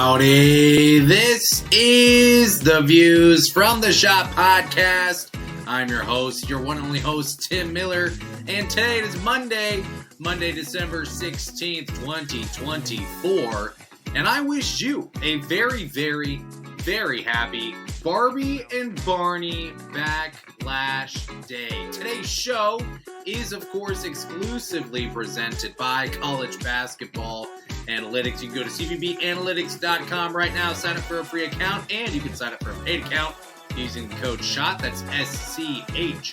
Howdy, this is the Views from the Shop podcast. I'm your host, your one and only host, Tim Miller, and today it is Monday, December 16th, 2024, and I wish you a very, very, very happy Barbie and Barney Backlash Day. Today's show is, of course, exclusively presented by College Basketball Analytics. You can go to cbbanalytics.com right now, sign up for a free account, and you can sign up for a paid account using the code SHOT. That's SCHOTT,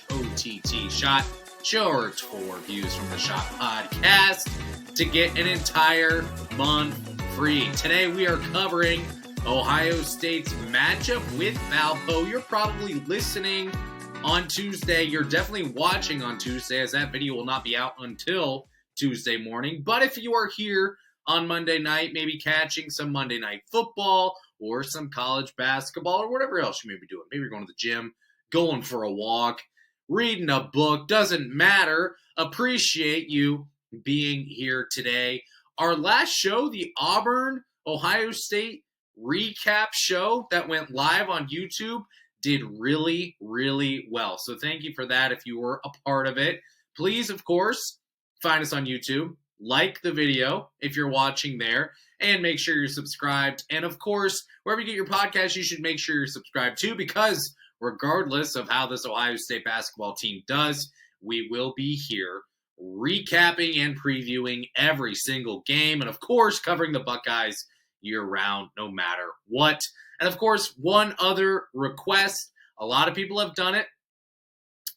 SHOT, short for Views from the Shop podcast, to get an entire month free. Today we are covering Ohio State's matchup with Valpo. You're probably listening on Tuesday. You're definitely watching on Tuesday, as that video will not be out until Tuesday morning. But if you are here on Monday night, maybe catching some Monday Night Football or some college basketball or whatever else you may be doing. Maybe you're going to the gym, going for a walk, reading a book, doesn't matter. Appreciate you being here today. Our last show, the Auburn Ohio State recap show that went live on YouTube, did really, really well. So thank you for that if you were a part of it. Please, of course, find us on YouTube. Like the video if you're watching there, and make sure you're subscribed. And of course, wherever you get your podcast, you should make sure you're subscribed too, because regardless of how this Ohio State basketball team does, we will be here recapping and previewing every single game, and of course, covering the Buckeyes year-round, no matter what. And of course, one other request. A lot of people have done it.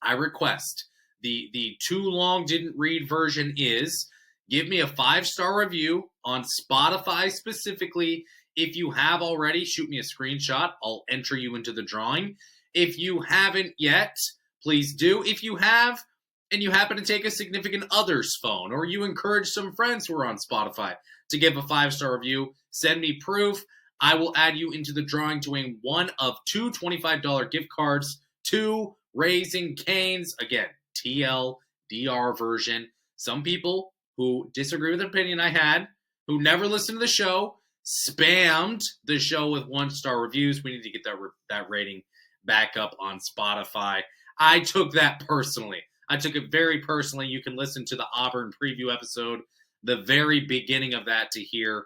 I request the too long didn't read version is, give me a 5-star review on Spotify specifically. If you have already, shoot me a screenshot. I'll enter you into the drawing. If you haven't yet, please do. If you have, and you happen to take a significant other's phone, or you encourage some friends who are on Spotify to give a 5-star review, send me proof. I will add you into the drawing to win one of two $25 gift cards to Raising Cane's. Again, TLDR version. Some people who disagree with the opinion I had, who never listened to the show, spammed the show with 1-star reviews. We need to get that rating back up on Spotify. I took that personally. I took it very personally. You can listen to the Auburn preview episode, the very beginning of that, to hear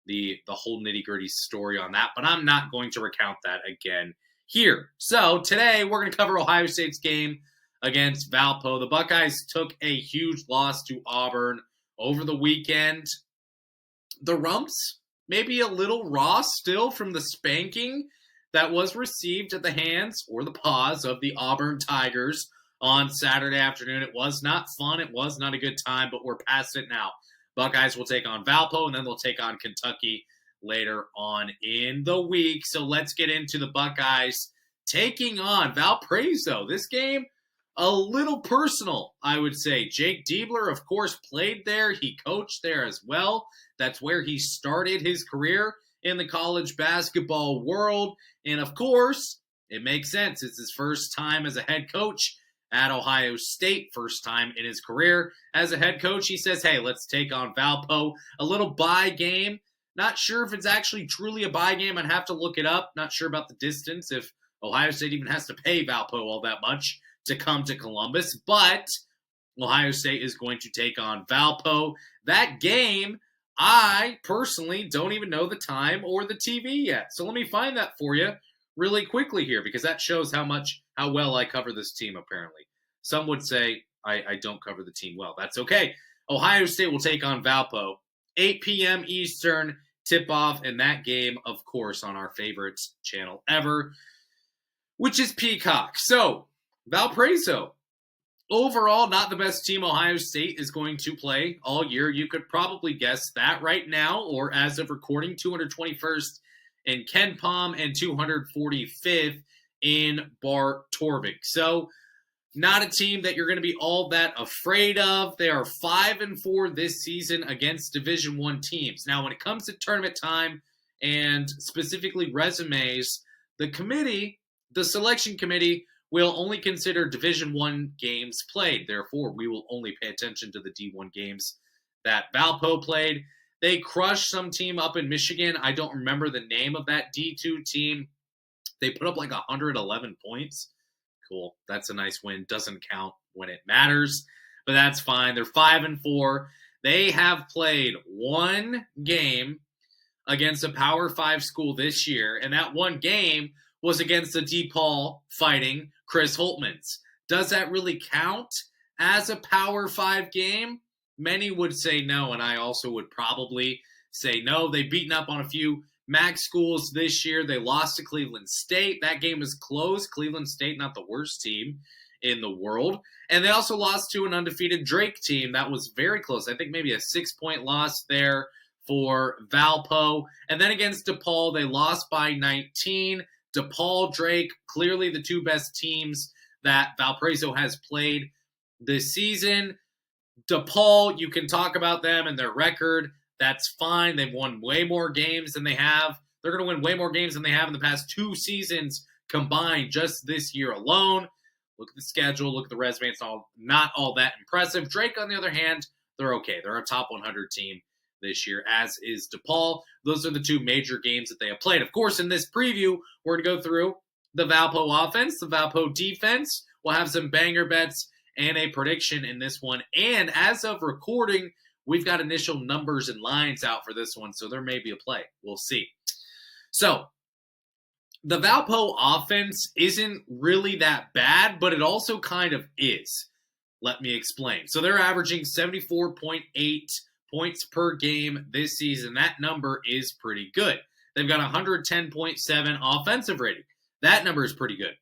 the whole nitty-gritty story on that. But I'm not going to recount that again here. So today we're going to cover Ohio State's game against Valpo. The Buckeyes took a huge loss to Auburn over the weekend. The Rumps, maybe a little raw still from the spanking that was received at the hands, or the paws, of the Auburn Tigers on Saturday afternoon. It was not fun. It was not a good time, but we're past it now. Buckeyes will take on Valpo, and then they'll take on Kentucky later on in the week. So let's get into the Buckeyes taking on Valparaiso. This game, a little personal, I would say. Jake Diebler, of course, played there. He coached there as well. That's where he started his career in the college basketball world. And, of course, it makes sense. It's his first time as a head coach at Ohio State, first time in his career as a head coach. He says, hey, let's take on Valpo. A little bye game. Not sure if it's actually truly a bye game. I'd have to look it up. Not sure about the distance, if Ohio State even has to pay Valpo all that much to come to Columbus, but Ohio State is going to take on Valpo. That game, I personally don't even know the time or the TV yet. So let me find that for you really quickly here, because that shows how well I cover this team, apparently. Some would say I don't cover the team well. That's okay. Ohio State will take on Valpo. 8 p.m. Eastern tip-off, and that game, of course, on our favorite channel ever, which is Peacock. So, Valparaiso, overall, not the best team Ohio State is going to play all year. You could probably guess that right now, or as of recording, 221st in Ken Palm and 245th in Bart Torvik. So, not a team that you're going to be all that afraid of. They are 5-4 this season against Division I teams. Now, when it comes to tournament time and specifically resumes, the selection committee will only consider Division I games played. Therefore, we will only pay attention to the D1 games that Valpo played. They crushed some team up in Michigan. I don't remember the name of that D2 team. They put up like 111 points. Cool. That's a nice win. Doesn't count when it matters, but that's fine. They're 5-4. They have played one game against a Power 5 school this year, and that one game was against the DePaul Fighting Chris Holtmans. Does that really count as a Power 5 game? Many would say no, and I also would probably say no. They've beaten up on a few MAC schools this year. They lost to Cleveland State. That game was close. Cleveland State, not the worst team in the world. And they also lost to an undefeated Drake team. That was very close. I think maybe a 6-point loss there for Valpo. And then against DePaul, they lost by 19. DePaul, Drake, clearly the two best teams that Valparaiso has played this season. DePaul, you can talk about them and their record. That's fine. They've won way more games than they have. They're going to win way more games than they have in the past 2 seasons combined just this year alone. Look at the schedule. Look at the resume. It's not all that impressive. Drake, on the other hand, they're okay. They're a top 100 team this year, as is DePaul. Those are the 2 major games that they have played. Of course, in this preview, we're going to go through the Valpo offense, the Valpo defense. We'll have some banger bets and a prediction in this one. And as of recording, we've got initial numbers and lines out for this one, so there may be a play. We'll see. So, the Valpo offense isn't really that bad, but it also kind of is. Let me explain. So they're averaging 74.8 points per game this season. That number is pretty good. They've got 110.7 offensive rating. That number is pretty good.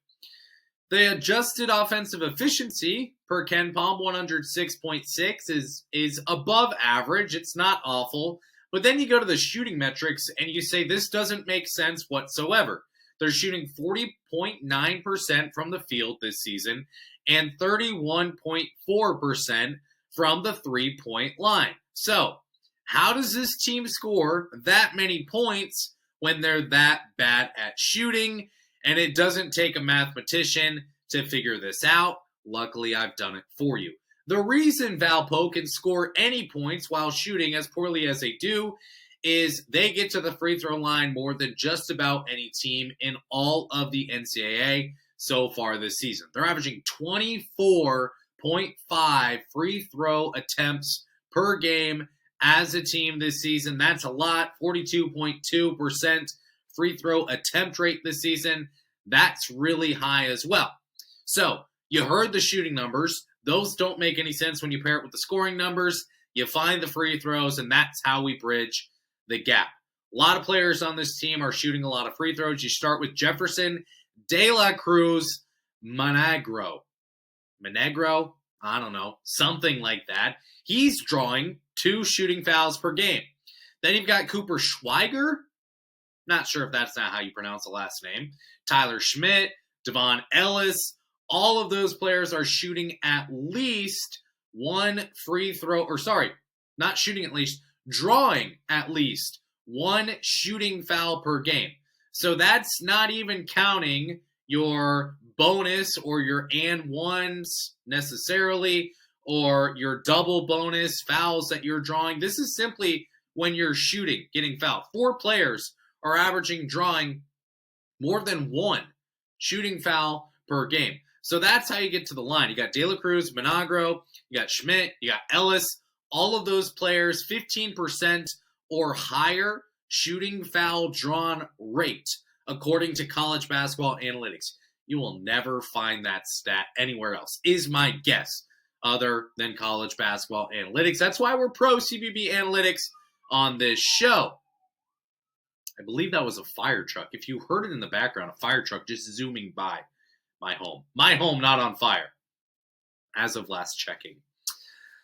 The adjusted offensive efficiency per Ken Palm, 106.6, is above average. It's not awful. But then you go to the shooting metrics and you say this doesn't make sense whatsoever. They're shooting 40.9% from the field this season and 31.4% from the three-point line. So, how does this team score that many points when they're that bad at shooting? And it doesn't take a mathematician to figure this out. Luckily, I've done it for you. The reason Valpo can score any points while shooting as poorly as they do is they get to the free throw line more than just about any team in all of the NCAA so far this season. They're averaging 24.5 free throw attempts per game as a team this season. That's a lot. 42.2% free throw attempt rate this season. That's really high as well. So, you heard the shooting numbers. Those don't make any sense when you pair it with the scoring numbers. You find the free throws, and that's how we bridge the gap. A lot of players on this team are shooting a lot of free throws. You start with Jefferson De La Cruz Monegro. Monegro? I don't know. Something like that. He's drawing 2 shooting fouls per game. Then you've got Cooper Schweiger. Not sure if that's not how you pronounce the last name. Tyler Schmidt, Devon Ellis. All of those players are shooting at least 1 free throw, or sorry, not shooting at least, drawing at least 1 shooting foul per game. So that's not even counting your bonus or your and ones necessarily, or your double bonus fouls that you're drawing. This is simply when you're shooting, getting fouled. 4 players are averaging drawing more than 1 shooting foul per game. So that's how you get to the line. You got De La Cruz, Monegro, you got Schmidt, you got Ellis. All of those players, 15% or higher shooting foul drawn rate, according to College Basketball Analytics. You will never find that stat anywhere else, is my guess, other than College Basketball Analytics. That's why we're pro CBB Analytics on this show. I believe that was a fire truck. If you heard it in the background, a fire truck just zooming by my home. My home not on fire, as of last checking.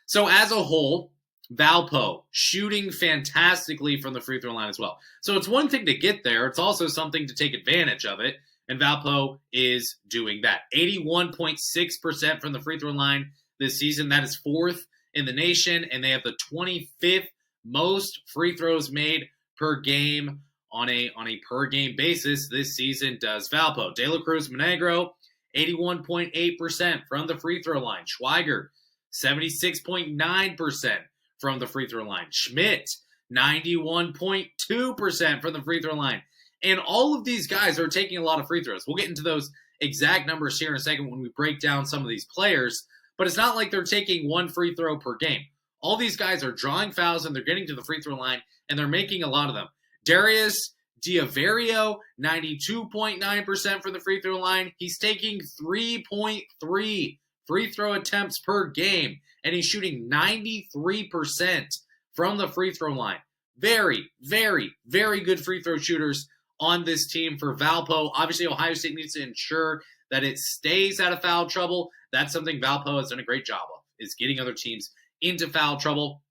So as a whole, Valpo shooting fantastically from the free throw line as well. So it's one thing to get there. It's also something to take advantage of it. And Valpo is doing that. 81.6% from the free throw line this season. That is 4th in the nation. And they have the 25th most free throws made per game on a per game basis this season does Valpo. De La Cruz Monegro, 81.8% from the free throw line. Schweiger, 76.9% from the free throw line. Schmidt, 91.2% from the free throw line. And all of these guys are taking a lot of free throws. We'll get into those exact numbers here in a second when we break down some of these players, but it's not like they're taking one free throw per game. All these guys are drawing fouls and they're getting to the free throw line and they're making a lot of them. Darius Diavario, 92.9% for the free throw line. He's taking 3.3 free throw attempts per game, and he's shooting 93% from the free throw line. Very, very, very good free throw shooters on this team for Valpo. Obviously, Ohio State needs to ensure that it stays out of foul trouble. That's something Valpo has done a great job of, is getting other teams into foul trouble.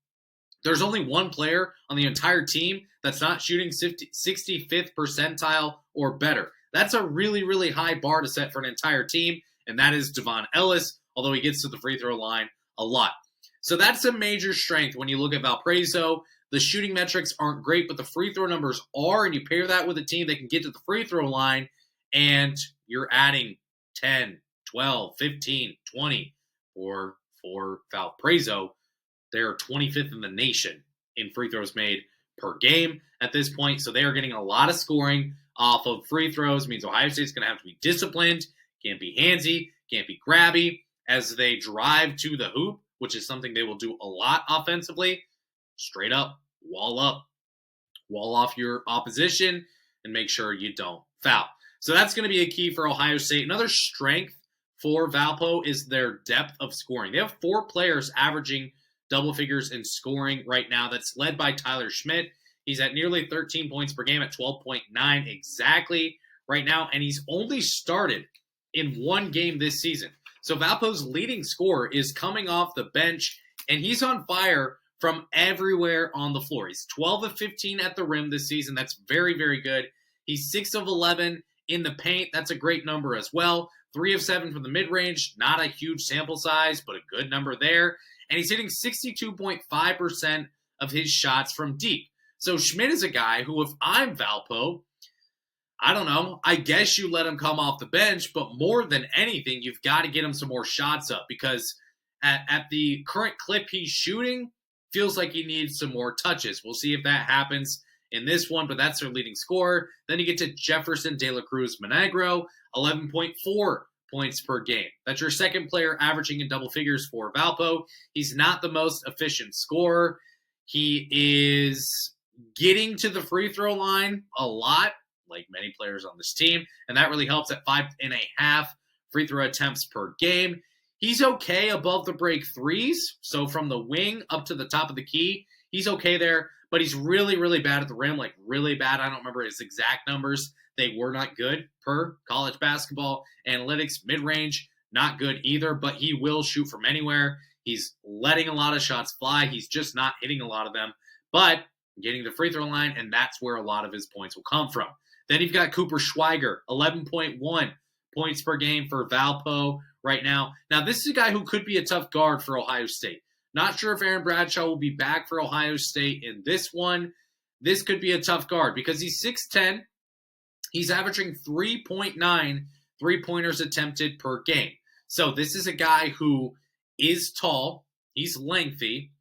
There's only one player on the entire team that's not shooting 65th percentile or better. That's a really, really high bar to set for an entire team, and that is Devon Ellis, although he gets to the free throw line a lot. So that's a major strength when you look at Valparaiso. The shooting metrics aren't great, but the free throw numbers are, and you pair that with a team that can get to the free throw line, and you're adding 10, 12, 15, 20 for Valparaiso. They're 25th in the nation in free throws made per game at this point, so they are getting a lot of scoring off of free throws. It means Ohio State's going to have to be disciplined, can't be handsy, can't be grabby as they drive to the hoop, which is something they will do a lot offensively. Straight up, wall off your opposition, and make sure you don't foul. So that's going to be a key for Ohio State. Another strength for Valpo is their depth of scoring. They have 4 players averaging double figures in scoring right now. That's led by Tyler Schmidt. He's at nearly 13 points per game at 12.9 exactly right now, and he's only started in 1 game this season. So Valpo's leading scorer is coming off the bench, and he's on fire from everywhere on the floor. He's 12 of 15 at the rim this season. That's very, very good. He's 6 of 11 in the paint. That's a great number as well. 3 of 7 from the mid-range. Not a huge sample size, but a good number there. And he's hitting 62.5% of his shots from deep. So Schmidt is a guy who, if I'm Valpo, I don't know, I guess you let him come off the bench, but more than anything, you've got to get him some more shots up, because at the current clip he's shooting, feels like he needs some more touches. We'll see if that happens in this one, but that's their leading scorer. Then you get to Jefferson De La Cruz Monegro, 11.4 points per game. That's your second player averaging in double figures for Valpo. He's not the most efficient scorer. He is getting to the free throw line a lot, like many players on this team, and that really helps at 5.5 free throw attempts per game. He's okay above the break threes, so from the wing up to the top of the key, he's okay there, but he's really, really bad at the rim, like really bad. I don't remember his exact numbers. They were not good per college basketball analytics. Mid-range, not good either, but he will shoot from anywhere. He's letting a lot of shots fly. He's just not hitting a lot of them, but getting the free throw line, and that's where a lot of his points will come from. Then you've got Cooper Schweiger, 11.1 points per game for Valpo right now. Now, this is a guy who could be a tough guard for Ohio State. Not sure if Aaron Bradshaw will be back for Ohio State in this one. This could be a tough guard because he's 6'10". He's averaging 3.9 three-pointers attempted per game. So this is a guy who is tall, he's lengthy,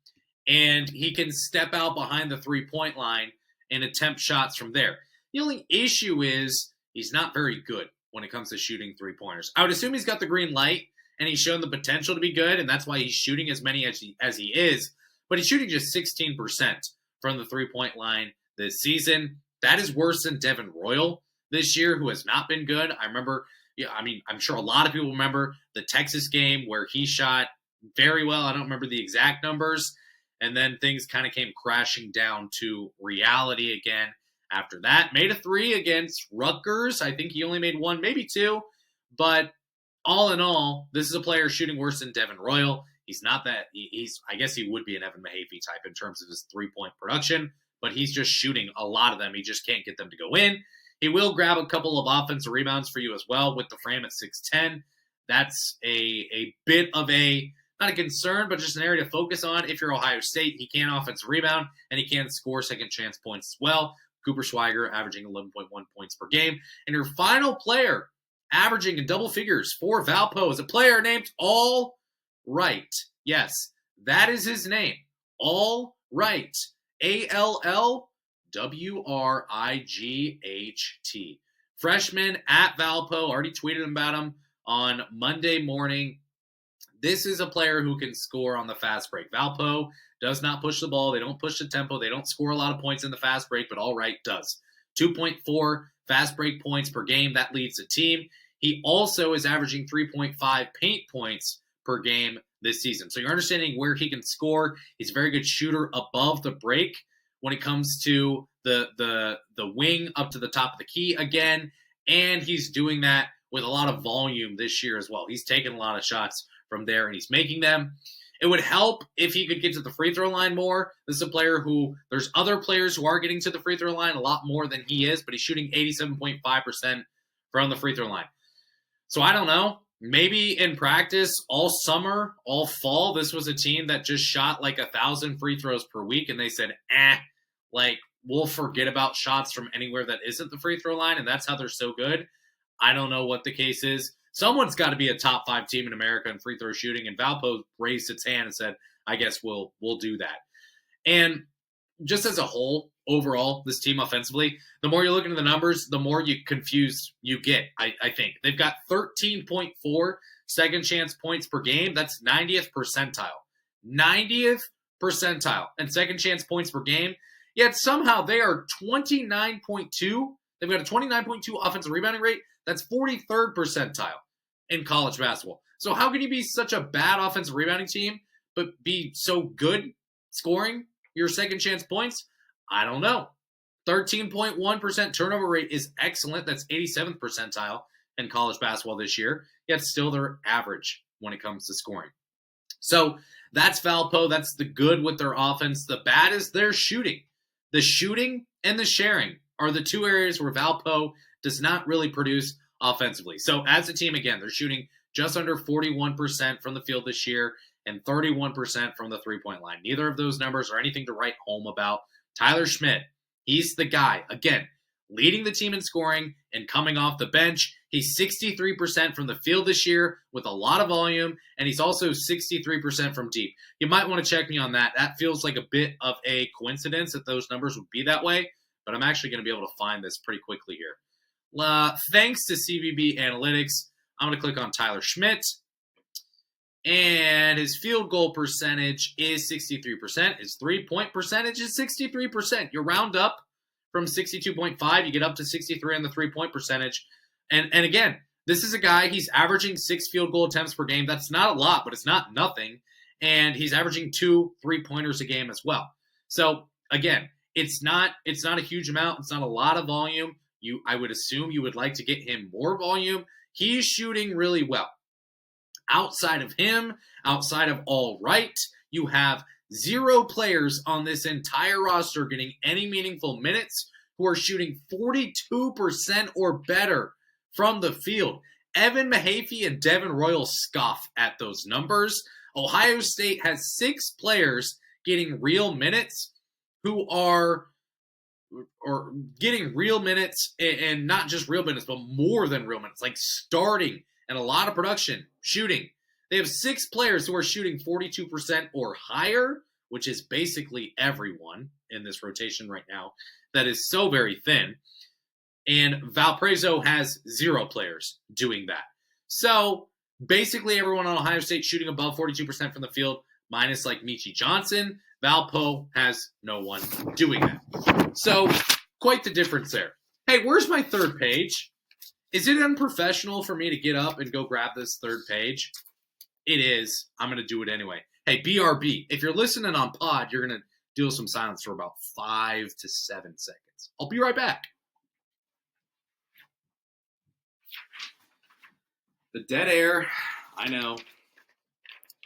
and he can step out behind the three-point line and attempt shots from there. The only issue is he's not very good when it comes to shooting three-pointers. I would assume he's got the green light, and he's shown the potential to be good, and that's why he's shooting as many as he is. But he's shooting just 16% from the three-point line this season. That is worse than Devin Royal this year, who has not been good. I'm sure a lot of people remember the Texas game where he shot very well. I don't remember the exact numbers. And then things kind of came crashing down to reality again after that. Made a 3 against Rutgers. I think he only made 1, maybe 2. But all in all, this is a player shooting worse than Devin Royal. He's not that. I guess he would be an Evan Mahaffey type in terms of his three-point production, but he's just shooting a lot of them. He just can't get them to go in. He will grab a couple of offensive rebounds for you as well with the frame at 6'10". That's a bit of not a concern, but just an area to focus on if you're Ohio State. He can offensive rebound, and he can score second chance points as well. Cooper Schweiger averaging 11.1 points per game. And your final player averaging in double figures for Valpo is a player named All Right. Yes, that is his name. All Right. Allwright. Freshman at Valpo. Already tweeted about him on Monday morning. This is a player who can score on the fast break. Valpo does not push the ball. They don't push the tempo. They don't score a lot of points in the fast break, but Allwright does. 2.4 fast break points per game. That leads the team. He also is averaging 3.5 paint points per game this season. So you're understanding where he can score. He's a very good shooter above the break when it comes to the wing up to the top of the key again. And he's doing that with a lot of volume this year as well. He's taking a lot of shots from there, and he's making them. It would help if he could get to the free throw line more. This is a player who, there's other players who are getting to the free throw line a lot more than he is, but he's shooting 87.5% from the free throw line. So I don't know. Maybe in practice all summer, all fall, this was a team that just shot like 1,000 free throws per week, and they said, we'll forget about shots from anywhere that isn't the free throw line, and that's how they're so good. I don't know what the case is. Someone's got to be a top 5 team in America in free throw shooting, and Valpo raised its hand and said, I guess we'll do that. And just as a whole, overall, this team offensively, the more you're looking at the numbers, the more confused you get, I think. They've got 13.4 second chance points per game. That's 90th percentile. 90th percentile and second chance points per game. Yet somehow they are 29.2. They've got a 29.2 offensive rebounding rate. That's 43rd percentile in college basketball. So how can you be such a bad offensive rebounding team but be so good scoring your second chance points? I don't know. 13.1% turnover rate is excellent. That's 87th percentile in college basketball this year. Yet still they're average when it comes to scoring. So that's Valpo. That's the good with their offense. The bad is their shooting. The shooting and the sharing are the two areas where Valpo does not really produce offensively. So as a team, again, they're shooting just under 41% from the field this year and 31% from the three-point line. Neither of those numbers are anything to write home about. Tyler Schmidt, he's the guy, again, leading the team in scoring and coming off the bench. He's 63% from the field this year with a lot of volume, and he's also 63% from deep. You might want to check me on that. That feels like a bit of a coincidence that those numbers would be that way, but I'm actually going to be able to find this pretty quickly here. Thanks to CVB Analytics, I'm going to click on Tyler Schmidt, and his field goal percentage is 63%. His three-point percentage is 63%. You round up from 62.5, you get up to 63 on the three-point percentage. And again, this is a guy, he's averaging 6 field goal attempts per game. That's not a lot, but it's not nothing. And he's averaging 2 3-pointers a game as well. So again, it's not a huge amount. It's not a lot of volume. I would assume you would like to get him more volume. He's shooting really well. Outside of him, outside of Allwright, you have 0 players on this entire roster getting any meaningful minutes who are shooting 42% or better from the field. Evan Mahaffey and Devin Royal scoff at those numbers. Ohio State has 6 players getting real minutes who are getting real minutes, and not just real minutes, but more than real minutes, like starting and a lot of production, shooting. They have 6 players who are shooting 42% or higher, which is basically everyone in this rotation right now. That is so very thin. And Valparaiso has 0 players doing that. So basically everyone on Ohio State shooting above 42% from the field, minus like Michi Johnson. Valpo has no one doing that. So quite the difference there. Hey, where's my third page? Is it unprofessional for me to get up and go grab this third page? It is. I'm going to do it anyway. Hey, BRB, if you're listening on pod, you're going to deal with some silence for about 5 to 7 seconds. I'll be right back. The dead air, I know.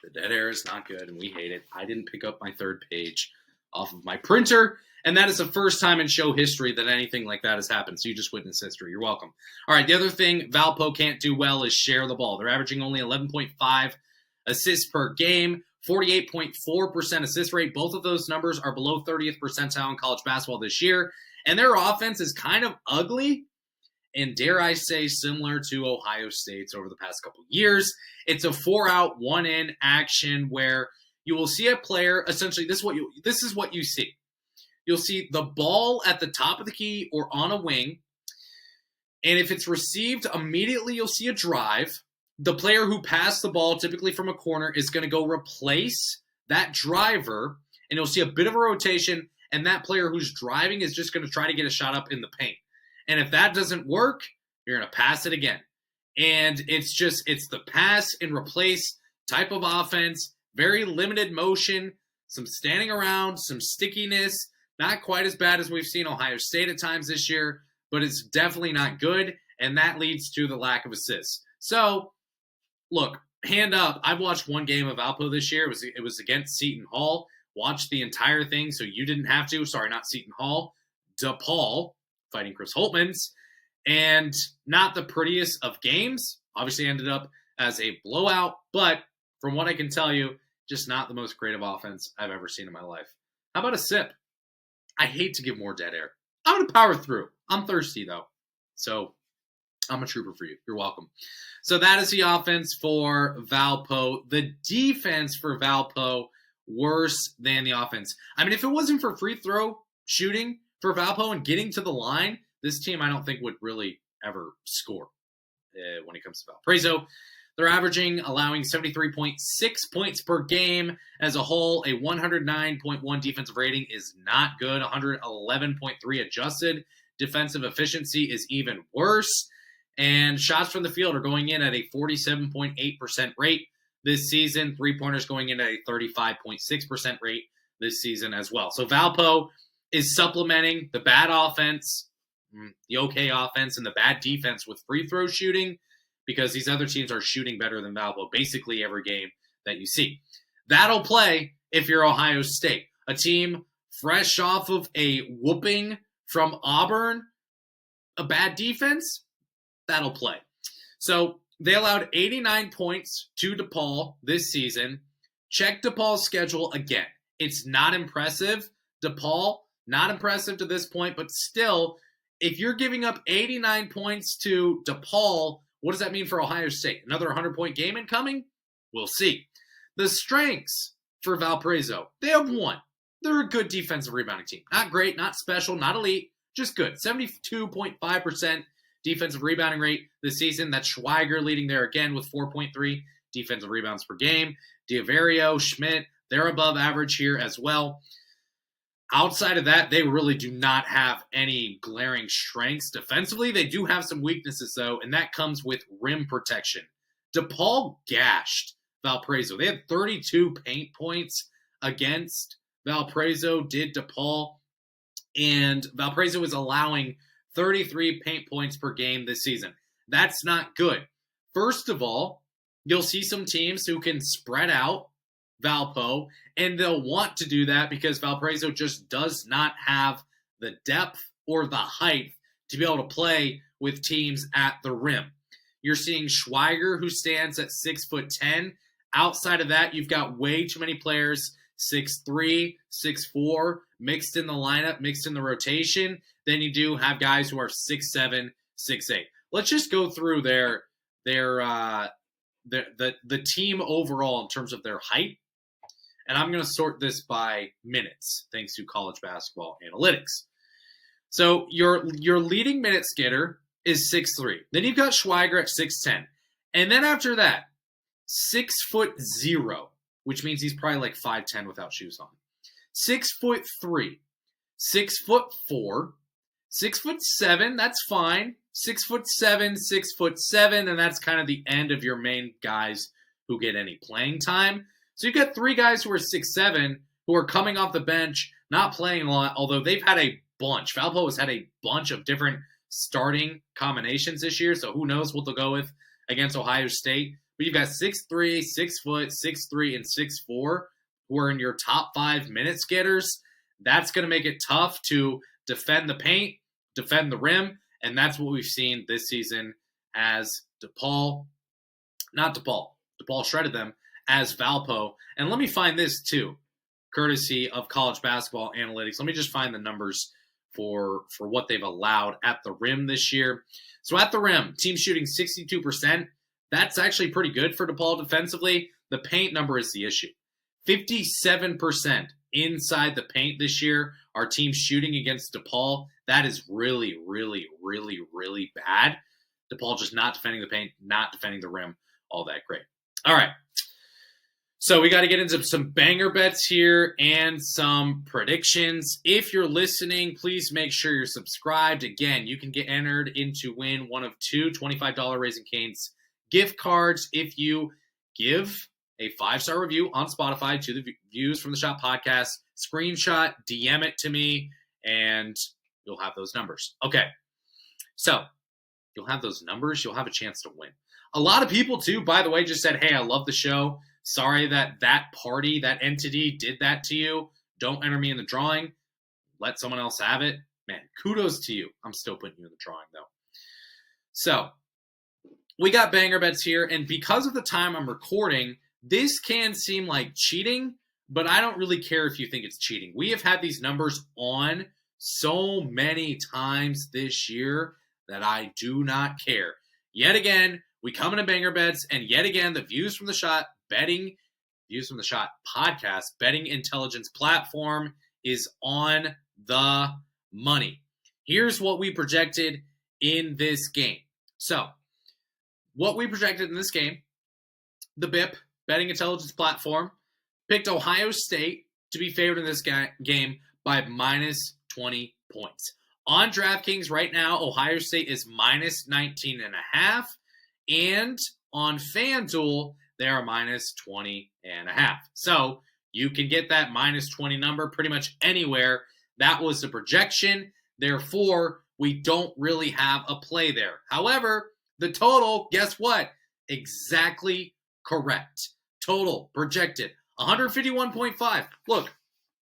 The dead air is not good, and we hate it. I didn't pick up my third page off of my printer, and that is the first time in show history that anything like that has happened, so you just witnessed history. You're welcome. All right, the other thing Valpo can't do well is share the ball. They're averaging only 11.5 assists per game, 48.4% assist rate. Both of those numbers are below 30th percentile in college basketball this year, and their offense is kind of ugly, and dare I say similar to Ohio State's over the past couple of years. It's a 4-out, 1-in action where you will see a player, essentially this is what you see. you'll see the ball at the top of the key or on a wing. And if it's received immediately, you'll see a drive. The player who passed the ball, typically from a corner, is going to go replace that driver, and you'll see a bit of a rotation, and that player who's driving is just going to try to get a shot up in the paint. And if that doesn't work, you're going to pass it again. And it's the pass and replace type of offense, very limited motion, some standing around, some stickiness, not quite as bad as we've seen Ohio State at times this year, but it's definitely not good, and that leads to the lack of assists. So, look, hand up, I've watched one game of Valpo this year. It was against Seton Hall. Watched the entire thing, so you didn't have to. Sorry, not Seton Hall. DePaul, fighting Chris Holtmans. And not the prettiest of games. Obviously ended up as a blowout, but from what I can tell you, just not the most creative offense I've ever seen in my life. How about a sip? I hate to give more dead air. I'm going to power through. I'm thirsty, though. So I'm a trooper for you. You're welcome. So that is the offense for Valpo. The defense for Valpo, worse than the offense. I mean, if it wasn't for free throw shooting for Valpo and getting to the line, this team I don't think would really ever score when it comes to Valparaiso. They're allowing 73.6 points per game as a whole. A 109.1 defensive rating is not good. 111.3 adjusted. Defensive efficiency is even worse. And shots from the field are going in at a 47.8% rate this season. Three-pointers going in at a 35.6% rate this season as well. So Valpo is supplementing the bad offense, the okay offense, and the bad defense with free throw shooting, because these other teams are shooting better than Valpo basically every game that you see. That'll play if you're Ohio State, a team fresh off of a whooping from Auburn, a bad defense, that'll play. So they allowed 89 points to DePaul this season. Check DePaul's schedule again. It's not impressive. DePaul, not impressive to this point, but still, if you're giving up 89 points to DePaul, what does that mean for Ohio State? Another 100-point game incoming? We'll see. The strengths for Valparaiso, they have one. They're a good defensive rebounding team. Not great, not special, not elite, just good. 72.5% defensive rebounding rate this season. That's Schweiger leading there again with 4.3 defensive rebounds per game. Diavario, Schmidt, they're above average here as well. Outside of that, they really do not have any glaring strengths defensively. They do have some weaknesses, though, and that comes with rim protection. DePaul gashed Valparaiso. They had 32 paint points against Valparaiso, did DePaul, and Valparaiso is allowing 33 paint points per game this season. That's not good. First of all, you'll see some teams who can spread out Valpo, and they'll want to do that because Valparaiso just does not have the depth or the height to be able to play with teams at the rim. You're seeing Schweiger, who stands at 6'10". Outside of that, you've got way too many players, 6'3", 6'4", mixed in the lineup, mixed in the rotation. Then you do have guys who are 6'7", 6'8". Let's just go through the team overall in terms of their height. And I'm going to sort this by minutes, thanks to college basketball analytics. So your leading minutes getter is 6'3". Then you've got Schweiger at 6'10". And then after that, 6'0", which means he's probably like 5'10" without shoes on. 6'3", 6'4", 6'7", that's fine. 6'7", 6'7", and that's kind of the end of your main guys who get any playing time. So you've got three guys who are 6'7", who are coming off the bench, not playing a lot, although they've had a bunch. Valpo has had a bunch of different starting combinations this year, so who knows what they'll go with against Ohio State. But you've got 6'3", 6 foot, 6'3", and 6'4", who are in your top 5 minutes getters. That's going to make it tough to defend the paint, defend the rim, and that's what we've seen this season as DePaul shredded them as Valpo. And let me find this too, courtesy of college basketball analytics. Let me just find the numbers for what they've allowed at the rim this year. So at the rim, team shooting 62%. That's actually pretty good for DePaul defensively. The paint number is the issue. 57% inside the paint this year. Our team shooting against DePaul, that is really, really, really, really bad. DePaul just not defending the paint, not defending the rim, all that great. All right. So we got to get into some banger bets here and some predictions. If you're listening, please make sure you're subscribed. Again, you can get entered into win one of two $25 Raising Cane's gift cards if you give a 5-star review on Spotify to the Views from the Shop podcast. Screenshot, DM it to me, and you'll have those numbers. Okay, so you'll have those numbers. You'll have a chance to win. A lot of people, too, by the way, just said, hey, I love the show. Sorry that party, that entity did that to you. Don't enter me in the drawing. Let someone else have it. Man, kudos to you. I'm still putting you in the drawing, though. So we got banger bets here, and because of the time I'm recording, this can seem like cheating, but I don't really care if you think it's cheating. We have had these numbers on so many times this year that I do not care. Yet again, we come into banger bets, and yet again, the Views from the Shot podcast, betting intelligence platform is on the money. Here's what we projected in this game. So, what we projected in this game, the BIP, betting intelligence platform, picked Ohio State to be favored in this game by minus 20 points. On DraftKings right now, Ohio State is minus 19.5, and on FanDuel, they are minus 20.5. So you can get that minus 20 number pretty much anywhere. That was the projection. Therefore, we don't really have a play there. However, the total, guess what? Exactly correct. Total projected 151.5. Look,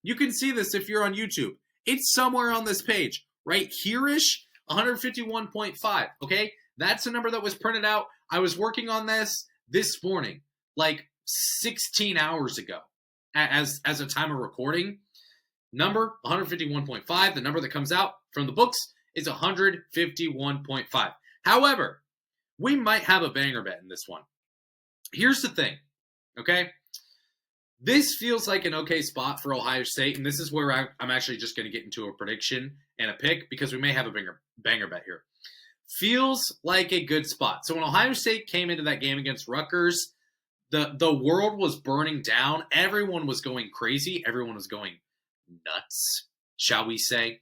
you can see this if you're on YouTube. It's somewhere on this page. Right here-ish, 151.5. Okay? That's the number that was printed out. I was working on this morning, like 16 hours ago, as a time of recording. Number 151.5. The number that comes out from the books is 151.5. However, we might have a banger bet in this one. Here's the thing, okay? This feels like an okay spot for Ohio State, and this is where I'm actually just going to get into a prediction and a pick because we may have a banger bet here. Feels like a good spot. So when Ohio State came into that game against Rutgers, the world was burning down. Everyone was going crazy. Everyone was going nuts, shall we say.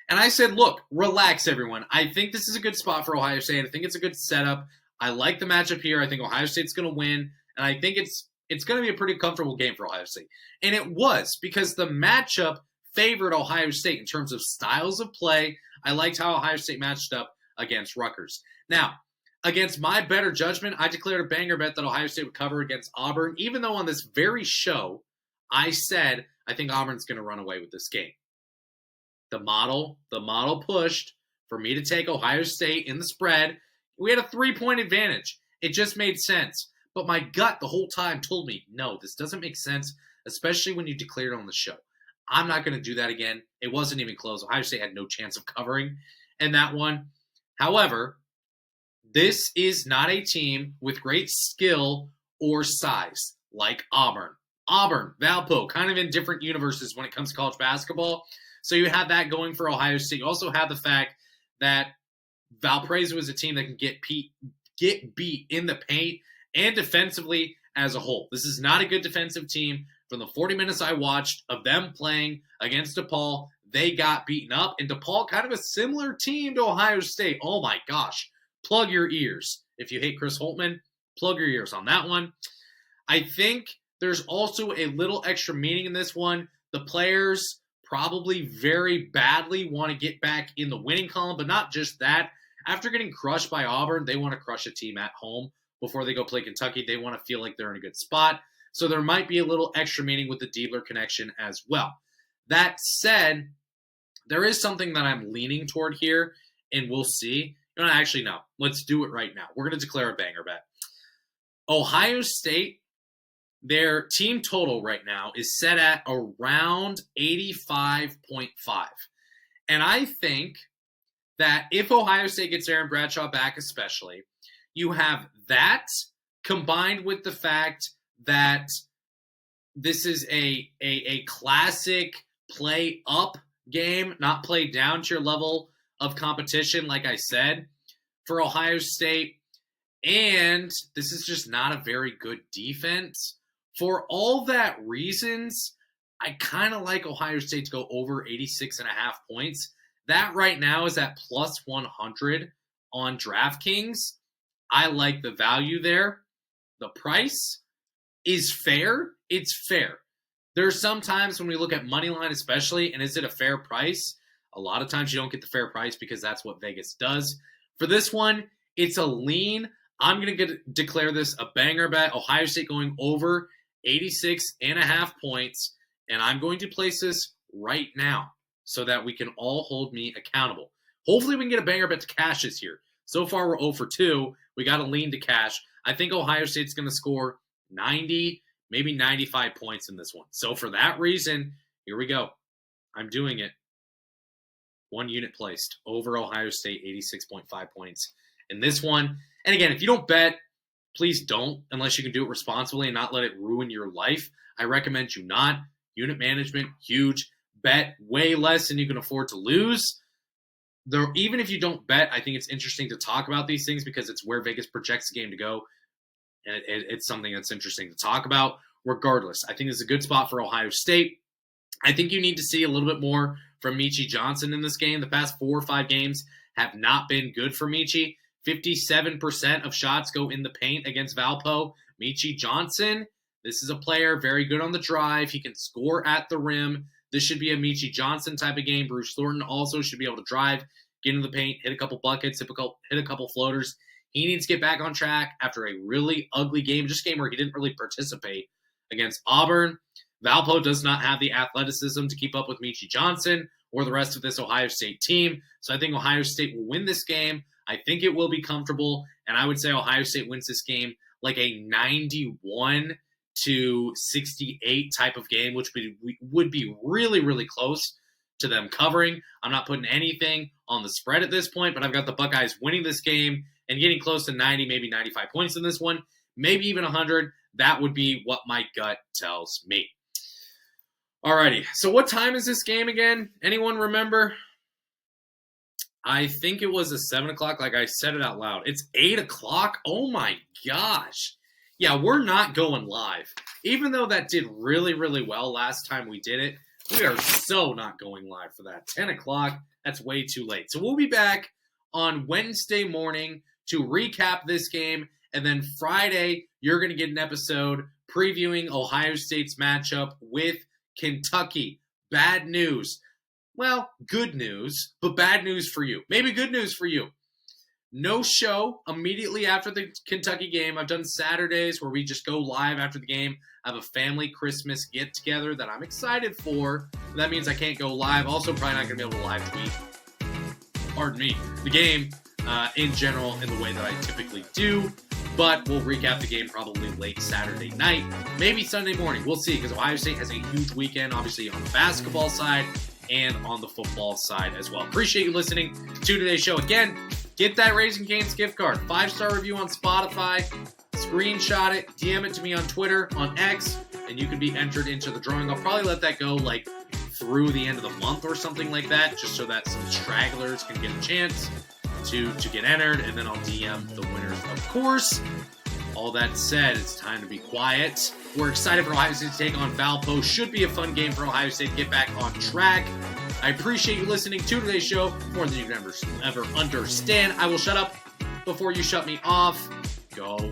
And I said, look, relax, everyone. I think this is a good spot for Ohio State. I think it's a good setup. I like the matchup here. I think Ohio State's going to win, and I think it's going to be a pretty comfortable game for Ohio State. And it was, because the matchup favored Ohio State in terms of styles of play. I liked how Ohio State matched up against Rutgers. Now, against my better judgment, I declared a banger bet that Ohio State would cover against Auburn, even though on this very show, I said I think Auburn's going to run away with this game. The model pushed for me to take Ohio State in the spread. We had a 3-point advantage. It just made sense. But my gut the whole time told me, no, this doesn't make sense, especially when you declared on the show. I'm not going to do that again. It wasn't even close. Ohio State had no chance of covering in that one. However, this is not a team with great skill or size like Auburn. Auburn, Valpo, kind of in different universes when it comes to college basketball. So you have that going for Ohio State. You also have the fact that Valparaiso is a team that can get beat in the paint and defensively as a whole. This is not a good defensive team. From the 40 minutes I watched of them playing against DePaul, they got beaten up. And DePaul, kind of a similar team to Ohio State. Oh my gosh. Plug your ears. If you hate Chris Holtman, plug your ears on that one. I think there's also a little extra meaning in this one. The players probably very badly want to get back in the winning column, but not just that. After getting crushed by Auburn, they want to crush a team at home before they go play Kentucky. They want to feel like they're in a good spot. So there might be a little extra meaning with the Diebler connection as well. That said, there is something that I'm leaning toward here, and we'll see. Actually, no. Let's do it right now. We're going to declare a banger bet. Ohio State, their team total right now is set at around 85.5. And I think that if Ohio State gets Aaron Bradshaw back especially, you have that combined with the fact that this is a classic play up game, not play down to your level of competition, like I said, for Ohio State. And this is just not a very good defense. For all that reasons, I kind of like Ohio State to go over 86.5 points. That right now is at plus 100 on DraftKings. I like the value there. The price is fair. It's fair. There are some times when we look at money line especially, and is it a fair price? A lot of times you don't get the fair price because that's what Vegas does. For this one, it's a lean. I'm going to declare this a banger bet. Ohio State going over 86.5 points. And I'm going to place this right now so that we can all hold me accountable. Hopefully we can get a banger bet to cash this year. So far we're 0 for 2. We got a lean to cash. I think Ohio State's going to score 90, maybe 95 points in this one. So for that reason, here we go. I'm doing it. 1 unit placed over Ohio State, 86.5 points in this one. And again, if you don't bet, please don't, unless you can do it responsibly and not let it ruin your life. I recommend you not. Unit management, huge. Bet way less than you can afford to lose. Even if you don't bet, I think it's interesting to talk about these things because it's where Vegas projects the game to go. And it's something that's interesting to talk about. Regardless, I think it's a good spot for Ohio State. I think you need to see a little bit more from Meechie Johnson in this game. The past 4 or 5 games have not been good for Meechie. 57% of shots go in the paint against Valpo. Meechie Johnson, this is a player very good on the drive. He can score at the rim. This should be a Meechie Johnson type of game. Bruce Thornton also should be able to drive, get into the paint, hit a couple buckets, hit a couple floaters. He needs to get back on track after a really ugly game, just a game where he didn't really participate against Auburn. Valpo does not have the athleticism to keep up with Meechie Johnson or the rest of this Ohio State team. So I think Ohio State will win this game. I think it will be comfortable, and I would say Ohio State wins this game like a 91-68 type of game, which would be really, really close to them covering. I'm not putting anything on the spread at this point, but I've got the Buckeyes winning this game and getting close to 90, maybe 95 points in this one, maybe even 100. That would be what my gut tells me. Alrighty, so what time is this game again? Anyone remember? I think it was a 7 o'clock, like I said it out loud. It's 8 o'clock? Oh my gosh. Yeah, we're not going live. Even though that did really, really well last time we did it, we are so not going live for that. 10 o'clock, that's way too late. So we'll be back on Wednesday morning to recap this game. And then Friday, you're going to get an episode previewing Ohio State's matchup with Kentucky. Bad news. Well, good news, but bad news for you. Maybe good news for you. No show immediately after the Kentucky game. I've done Saturdays where we just go live after the game. I have a family Christmas get-together that I'm excited for. That means I can't go live. Also, probably not going to be able to live tweet, pardon me, the game in general in the way that I typically do. But we'll recap the game probably late Saturday night, maybe Sunday morning. We'll see, because Ohio State has a huge weekend, obviously, on the basketball side and on the football side as well. Appreciate you listening to today's show. Again, get that Raising Cane's gift card. 5-star review on Spotify. Screenshot it. DM it to me on Twitter, on X, and you can be entered into the drawing. I'll probably let that go like through the end of the month or something like that, just so that some stragglers can get a chance to get entered, and then I'll DM the winners, of course. All that said, it's time to be quiet. We're excited for Ohio State to take on Valpo. Should be a fun game for Ohio State to get back on track. I appreciate you listening to today's show more than you can ever understand. I will shut up before you shut me off. Go